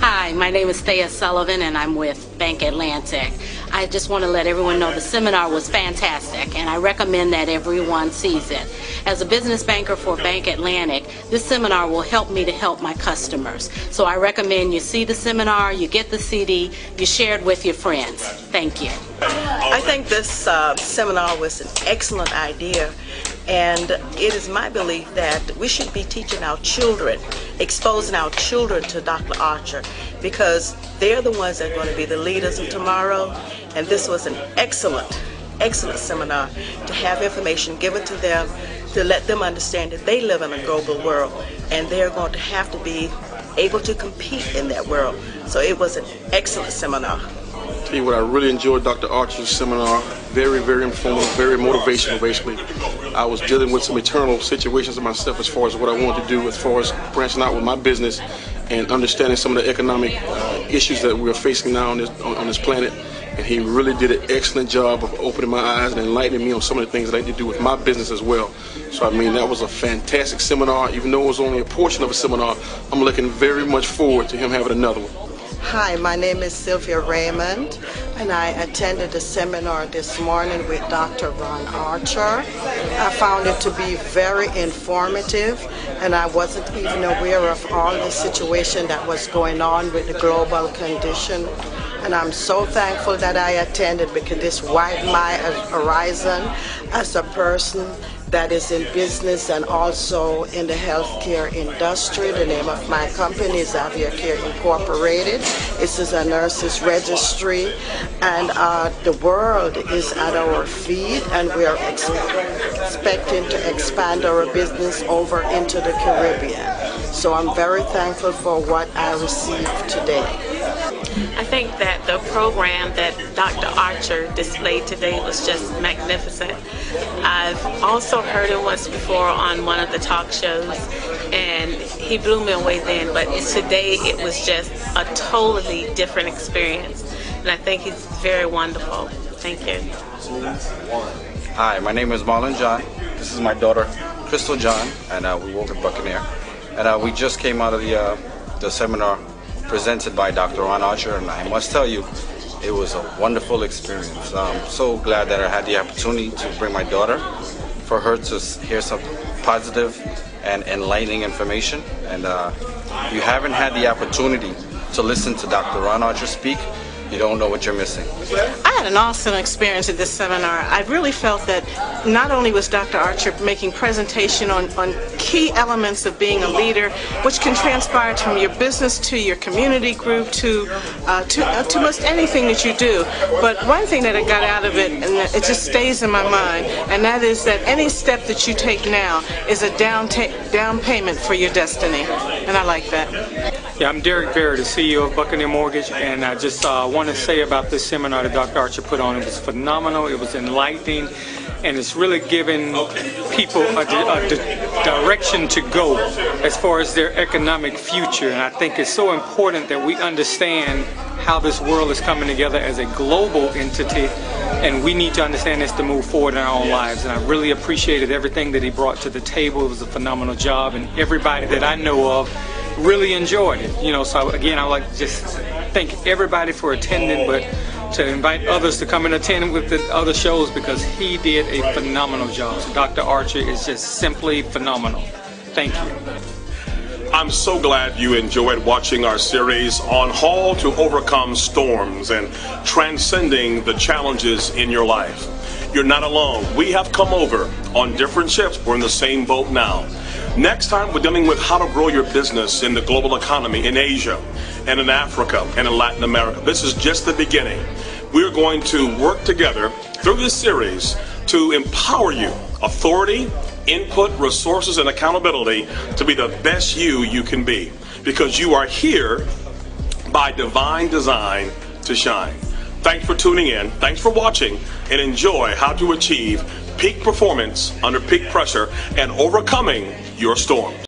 Hi, my name is Thea Sullivan and I'm with Bank Atlantic. I just want to let everyone know the seminar was fantastic and I recommend that everyone sees it. As a business banker for Bank Atlantic, this seminar will help me to help my customers. So I recommend you see the seminar, you get the CD, you share it with your friends. Thank you. I think this seminar was an excellent idea, and it is my belief that we should be teaching our children, exposing our children to Dr. Archer, because they're the ones that are going to be the leaders of tomorrow. And this was an excellent seminar to have information given to them to let them understand that they live in a global world and they're going to have to be able to compete in that world. So it was an excellent seminar. Tell you what, I really enjoyed Dr. Archer's seminar. Very, very informative, very motivational, basically. I was dealing with some internal situations in myself as far as what I wanted to do, as far as branching out with my business and understanding some of the economic issues that we're facing now on this planet. And he really did an excellent job of opening my eyes and enlightening me on some of the things that I need to do with my business as well. So I mean, that was a fantastic seminar. Even though it was only a portion of a seminar, I'm looking very much forward to him having another one. Hi, my name is Sylvia Raymond, and I attended the seminar this morning with Dr. Ron Archer. I found it to be very informative, and I wasn't even aware of all the situation that was going on with the global condition. And I'm so thankful that I attended, because this widened my horizon as a person that is in business and also in the healthcare industry. The name of my company is Xavier Care Incorporated. This is a nurses registry, and the world is at our feet, and we are expecting to expand our business over into the Caribbean. So I'm very thankful for what I received today. I think that the program that Dr. Archer displayed today was just magnificent. I've also heard it once before on one of the talk shows, and he blew me away then, but today it was just a totally different experience, and I think he's very wonderful. Thank you. Hi, my name is Marlon John. This is my daughter, Crystal John, and we work at Buccaneer. And we just came out of the seminar presented by Dr. Ron Archer, and I must tell you, it was a wonderful experience. I'm so glad that I had the opportunity to bring my daughter, for her to hear some positive and enlightening information. And if you haven't had the opportunity to listen to Dr. Ron Archer speak, you don't know what you're missing. I had an awesome experience at this seminar. I really felt that not only was Dr. Archer making presentation on key elements of being a leader, which can transpire from your business to your community group to most anything that you do. But one thing that I got out of it, and it just stays in my mind, and that is that any step that you take now is a down payment for your destiny. And I like that. Yeah, I'm Derek Barrett, the CEO of Buccaneer Mortgage, and I just want to say about this seminar that Dr. Archer put on. It was phenomenal, it was enlightening, and it's really giving people a direction to go as far as their economic future. And I think it's so important that we understand how this world is coming together as a global entity, and we need to understand this to move forward in our own lives. And I really appreciated everything that he brought to the table. It was a phenomenal job, and everybody that I know of really enjoyed it. You know, so again, I would like to just thank everybody for attending, but to invite others to come and attend with the other shows, because he did a phenomenal job. So Dr. Archer is just simply phenomenal. Thank you. I'm so glad you enjoyed watching our series on how to overcome storms and transcending the challenges in your life. You're not alone. We have come over on different ships. We're in the same boat now. Next time, we're dealing with how to grow your business in the global economy in Asia and in Africa and in Latin America. This is just the beginning. We're going to work together through this series to empower you, authority, input, resources, and accountability to be the best you can be, because you are here by divine design to shine. Thanks for tuning in. Thanks for watching, and enjoy how to achieve peak performance under peak pressure and overcoming your storms.